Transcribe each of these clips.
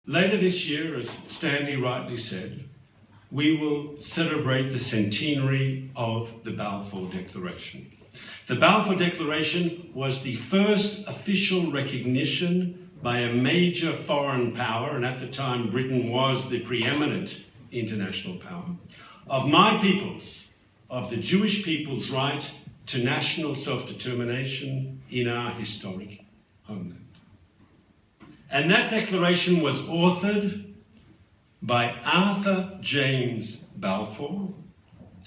Later this year, as Stanley rightly said, we will celebrate the centenary of the Balfour Declaration. The Balfour Declaration was the first official recognition by a major foreign power, and at the time Britain was the preeminent international power, of my people's, of the Jewish people's right to national self-determination in our historic homeland. And that declaration was authored by Arthur James Balfour,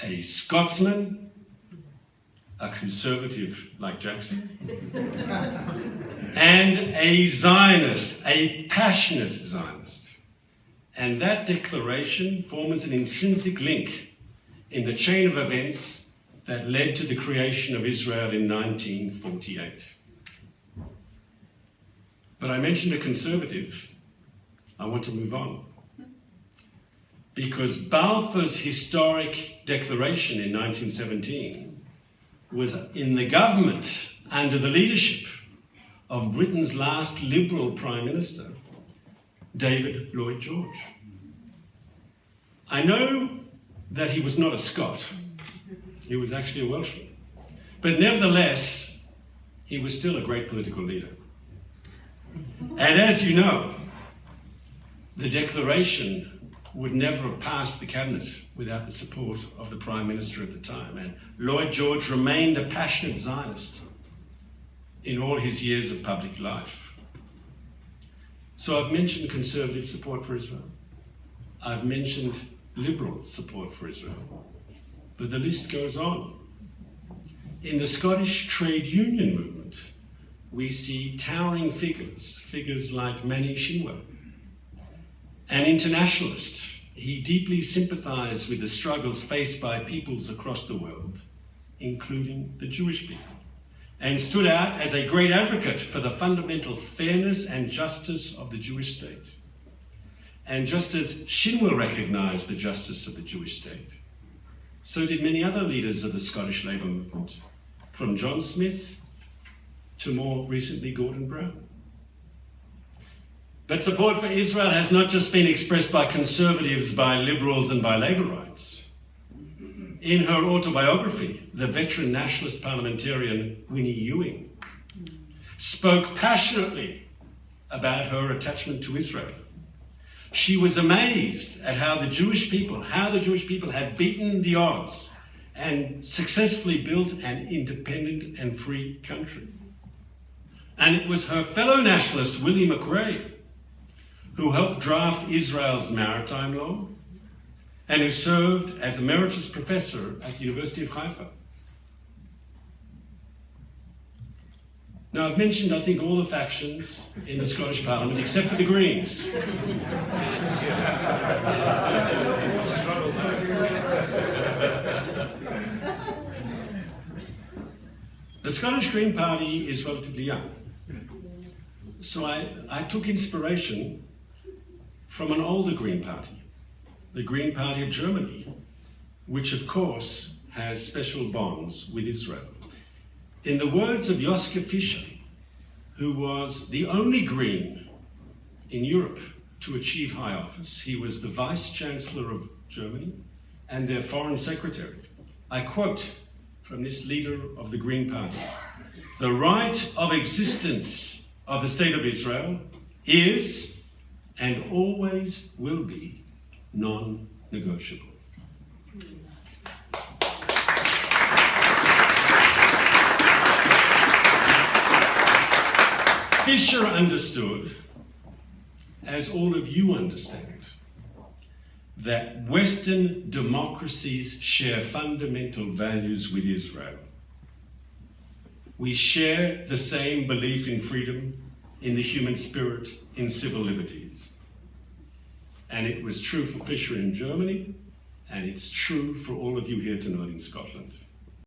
a Scotsman, a conservative like Jackson, and a Zionist, a passionate Zionist. And that declaration forms an intrinsic link in the chain of events that led to the creation of Israel in 1948. But I mentioned a conservative. I want to move on. Because Balfour's historic declaration in 1917 was in the government under the leadership of Britain's last Liberal Prime Minister, David Lloyd George. I know that he was not a Scot. He was actually a Welshman. But nevertheless, he was still a great political leader. And as you know, the declaration would never have passed the cabinet without the support of the Prime Minister at the time. And Lloyd George remained a passionate Zionist in all his years of public life. So I've mentioned conservative support for Israel. I've mentioned liberal support for Israel. But the list goes on. In the Scottish trade union movement, we see towering figures like Manny Shinwell. An internationalist, he deeply sympathized with the struggles faced by peoples across the world, including the Jewish people, and stood out as a great advocate for the fundamental fairness and justice of the Jewish state. And just as Shinwell recognized the justice of the Jewish state, so did many other leaders of the Scottish Labour movement, from John Smith to more recently Gordon Brown. But support for Israel has not just been expressed by conservatives, by liberals and by labour rights. In her autobiography, the veteran nationalist parliamentarian Winnie Ewing spoke passionately about her attachment to Israel. She was amazed at how the Jewish people had beaten the odds and successfully built an independent and free country. And it was her fellow nationalist, Willie McRae, who helped draft Israel's maritime law and who served as emeritus professor at the University of Haifa. Now, I've mentioned, I think, all the factions in the Scottish Parliament except for the Greens. The Scottish Green Party is relatively young. So I took inspiration from an older Green Party, the Green Party of Germany, which of course has special bonds with Israel. In the words of Joschka Fischer, who was the only Green in Europe to achieve high office, he was the Vice Chancellor of Germany and their Foreign Secretary. I quote from this leader of the Green Party: "The right of existence of the State of Israel is and always will be non-negotiable." Fischer understood, as all of you understand, that Western democracies share fundamental values with Israel. We share the same belief in freedom, in the human spirit, in civil liberties. And it was true for Fischer in Germany, and it's true for all of you here tonight in Scotland.